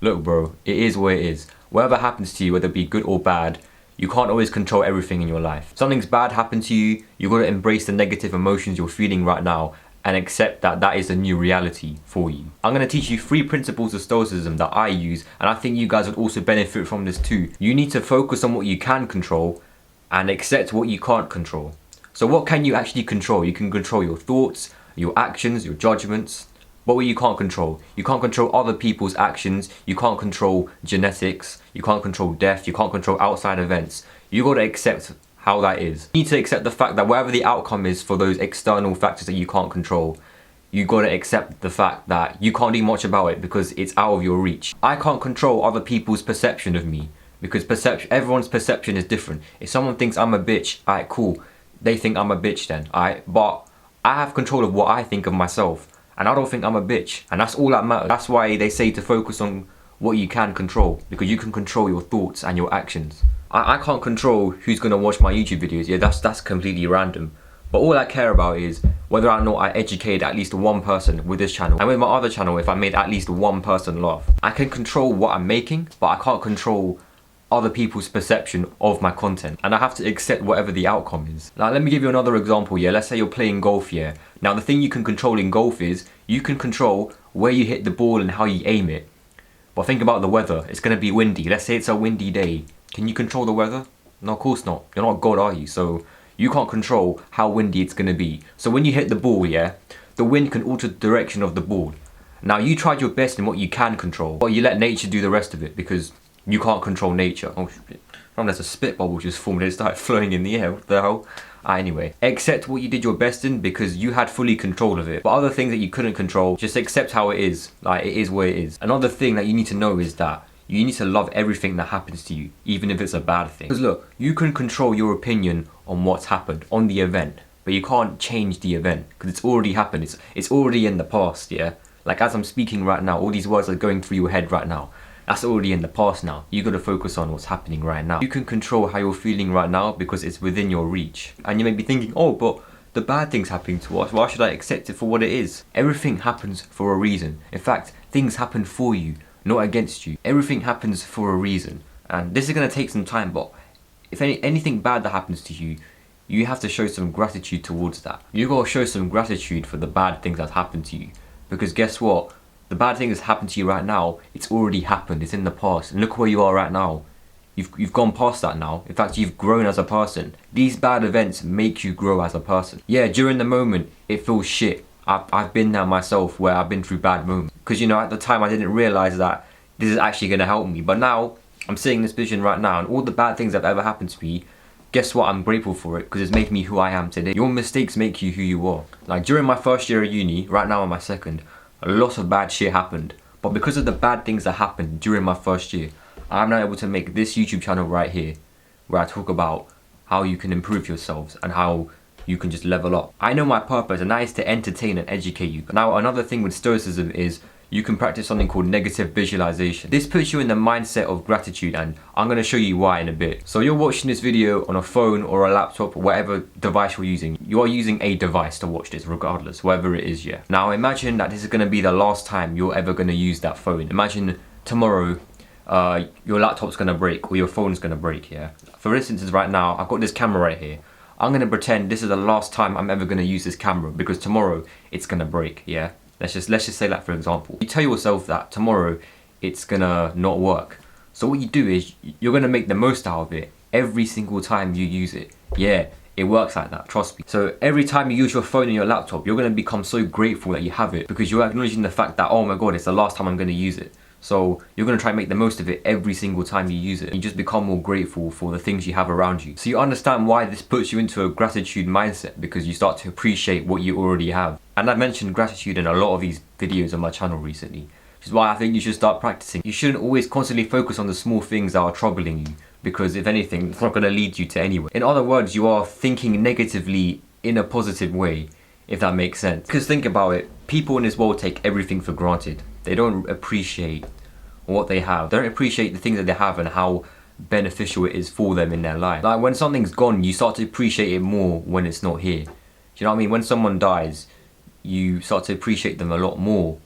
Look bro, it is what it is. Whatever happens to you, whether it be good or bad, you can't always control everything in your life. Something's bad happened to you, you gotta embrace the negative emotions you're feeling right now and accept that that is a new reality for you. I'm gonna teach you 3 principles of Stoicism that I use, and I think you guys would also benefit from this too. You need to focus on what you can control and accept what you can't control. So what can you actually control? You can control your thoughts, your actions, your judgments. But what you can't control? You can't control other people's actions, you can't control genetics, you can't control death, you can't control outside events. You gotta accept how that is. You need to accept the fact that whatever the outcome is for those external factors that you can't control, you gotta accept the fact that you can't do much about it because it's out of your reach. I can't control other people's perception of me because everyone's perception is different. If someone thinks I'm a bitch, alright, cool. They think I'm a bitch then, alright? But I have control of what I think of myself. And I don't think I'm a bitch, and that's all that matters. That's why they say to focus on what you can control, because you can control your thoughts and your actions. I can't control who's gonna watch my YouTube videos, yeah, that's completely random. But all I care about is whether or not I educate at least one person with this channel. And with my other channel, if I made at least one person laugh. I can control what I'm making, but I can't control other people's perception of my content, and I have to accept whatever the outcome is. Now let me give you another example, yeah. Let's say you're playing golf, yeah. Now the thing you can control in golf is you can control where you hit the ball and how you aim it. But think about the weather. It's gonna be windy. Let's say it's a windy day. Can you control the weather? No, of course not. You're not God, are you? So you can't control how windy it's gonna be. So when you hit the ball, yeah, the wind can alter the direction of the ball. Now you tried your best in what you can control, but you let nature do the rest of it because you can't control nature. Oh shit. There's a spit bubble just formed and it started flowing in the air. What the hell? Anyway, accept what you did your best in because you had fully control of it. But other things that you couldn't control, just accept how it is. Like, it is what it is. Another thing that you need to know is that you need to love everything that happens to you, even if it's a bad thing. Because look, you can control your opinion on what's happened, on the event, but you can't change the event because it's already happened. It's already in the past, yeah? Like as I'm speaking right now, all these words are going through your head right now. That's already in the past now. You gotta focus on what's happening right now. You can control how you're feeling right now because it's within your reach. And you may be thinking, oh, but the bad thing's happening to us. Why should I accept it for what it is? Everything happens for a reason. In fact, things happen for you, not against you. Everything happens for a reason. And this is gonna take some time, but if anything bad that happens to you, you have to show some gratitude towards that. You gotta show some gratitude for the bad things that happen to you. Because guess what? The bad thing that's happened to you right now, it's already happened, it's in the past. And look where you are right now. You've gone past that now. In fact, you've grown as a person. These bad events make you grow as a person. Yeah, during the moment, it feels shit. I've been there myself where I've been through bad moments. Because, you know, at the time I didn't realize that this is actually going to help me. But now, I'm seeing this vision right now, and all the bad things that have ever happened to me, guess what? I'm grateful for it because it's made me who I am today. Your mistakes make you who you are. Like during my first year of uni, right now in my second, a lot of bad shit happened. But because of the bad things that happened during my first year, I'm now able to make this YouTube channel right here, where I talk about how you can improve yourselves and how you can just level up. I know my purpose, and that is to entertain and educate you. Now, another thing with Stoicism is you can practice something called negative visualization. This puts you in the mindset of gratitude, and I'm going to show you why in a bit. So you're watching this video on a phone or a laptop or whatever device you're using. You are using a device to watch this regardless, whatever it is, yeah. Now imagine that this is going to be the last time you're ever going to use that phone. Imagine tomorrow your laptop's going to break or your phone's going to break, yeah. For instance, right now, I've got this camera right here. I'm going to pretend this is the last time I'm ever going to use this camera because tomorrow it's going to break, yeah. Let's just say that for example. You tell yourself that tomorrow it's gonna not work. So what you do is you're gonna make the most out of it every single time you use it. Yeah, it works like that, trust me. So every time you use your phone and your laptop, you're gonna become so grateful that you have it because you're acknowledging the fact that, oh my god, it's the last time I'm gonna use it. So you're gonna try and make the most of it every single time you use it. You just become more grateful for the things you have around you. So you understand why this puts you into a gratitude mindset because you start to appreciate what you already have. And I've mentioned gratitude in a lot of these videos on my channel recently, which is why I think you should start practicing. You shouldn't always constantly focus on the small things that are troubling you because if anything, it's not gonna lead you to anywhere. In other words, you are thinking negatively in a positive way, if that makes sense. Because think about it, people in this world take everything for granted. They don't appreciate what they have. They don't appreciate the things that they have and how beneficial it is for them in their life. Like when something's gone, you start to appreciate it more when it's not here. Do you know what I mean? When someone dies, you start to appreciate them a lot more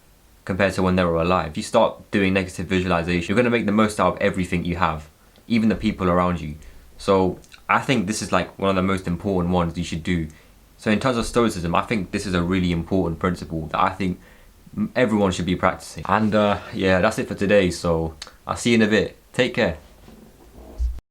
compared to when they were alive. If you start doing negative visualization, you're going to make the most out of everything you have, even the people around you. So I think this is like one of the most important ones you should do. So in terms of Stoicism, I think this is a really important principle that I think everyone should be practicing. And yeah, that's it for today. So I'll see you in a bit. Take care.